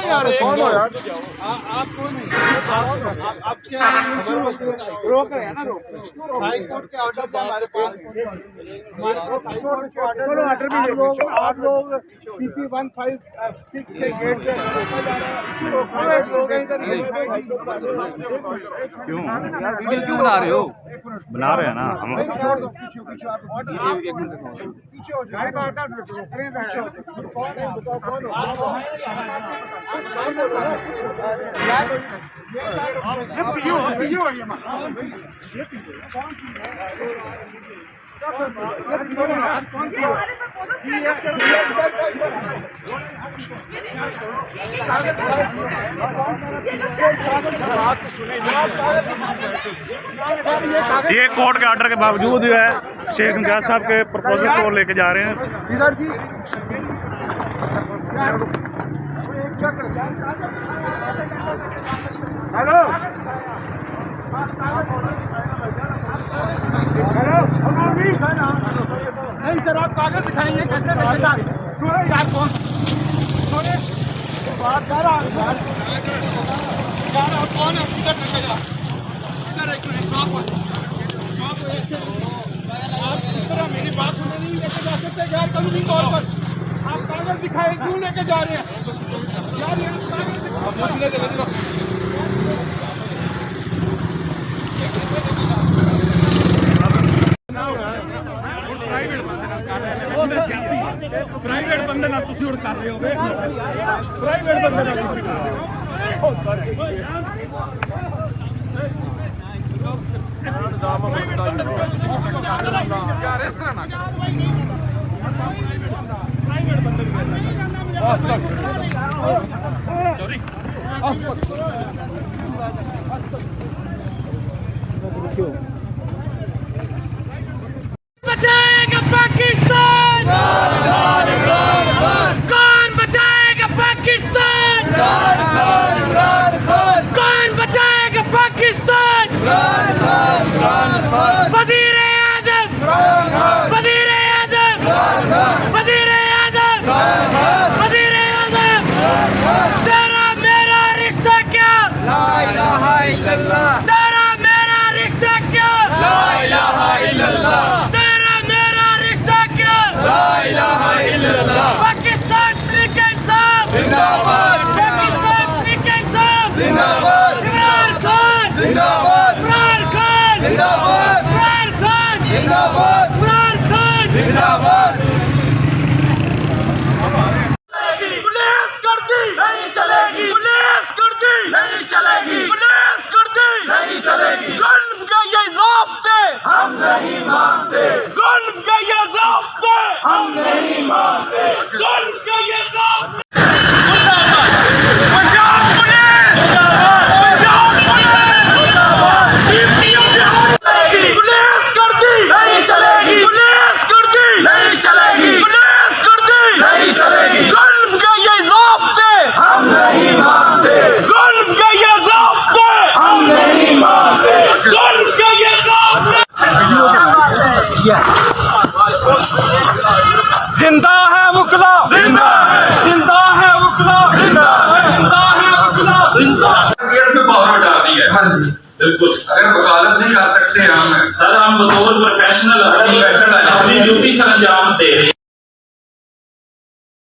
यार कौन हो यार? आप कौन है? आप क्या रोक रहे हैं ना? हाई कोर्ट के ऑर्डर से हमारे पास ऑर्डर भी आप लोग PP 156 के गेट से क्यों वीडियो क्यों बना रहे हो? बना रहे हैं ना हम। एक मिनट पीछे हो जाए। ये कोर्ट के ऑर्डर के बावजूद जो है शेख नियाज साहब के प्रपोजल को लेके जा रहे हैं। हेलो नहीं सर, आप कागज दिखाएंगे कैसे? सुनो यार, कौन सुने बात कर रहा है यार? आप कौन है? किधर लेके जा? इधर एक मिनट, शॉप आप इस तरह मेरी बात सुने नहीं लेके जा सकते यार कानूनी तौर पर। आप कागज दिखाए क्यों लेके जा रहे हैं यार? ये प्राइवेट बंदे ना तुसी उड़ कर रहे हो, प्राइवेट बंदे ना तुसी कर रहे हो। यार इस तरह ना प्राइवेट बंदे बचाएगा पाकिस्तान? कौन बचाएगा पाकिस्तान? कौन बचाएगा पाकिस्तान? वजीर आजम, वजीर आजम, वजीर आजम, वजीर आजम। तेरा मेरा रिश्ता क्या? ला इलाहा इल्लल्लाह। तेरा मेरा रिश्ता क्या? ला इलाहा इल्लल्लाह। पाकिस्तान क्रिकेट साहब जिंदाबाद, पाकिस्तान क्रिकेट साहब जिंदाबाद, इमरान खान जिंदाबाद, इमरान खान जिंदाबाद, इमरान खान जिंदाबाद, इमरान खान जिंदाबाद। पुलिस करती नहीं चलेगी, पुलिस करती नहीं चलेगी, पुलिस करती नहीं चलेगी। जुल्म का ये ज़ाब्ते हम नहीं मानते, जुल्म का ये ज़ाब्ते हम नहीं मानते, जुल्म का ये ज़ाब्ते। पंजाब पुलिस जिंदाबाद, पंजाब पुलिस जिंदाबाद। पुलिस करती नहीं चलेगी, पुलिस करती नहीं चलेगी, पुलिस करती नहीं चलेगी। जुल्म का ये ज़ाब्ते हम नहीं मानते, जुल्म का ये ज़ाब्ते हम नहीं मानते, जुल्म का ये ज़ाब्ते। जिंदा है मुकला, जिंदा है, जिंदा है मुकला, जिंदा है, जिंदा है मुकला, जिंदा। में पावर डाल दी है। बिल्कुल, अगर वकालत नहीं कर सकते हम सर, हम बतौर प्रोफेशनल अपनी ड्यूटी सर अंजाम दे रहे हैं।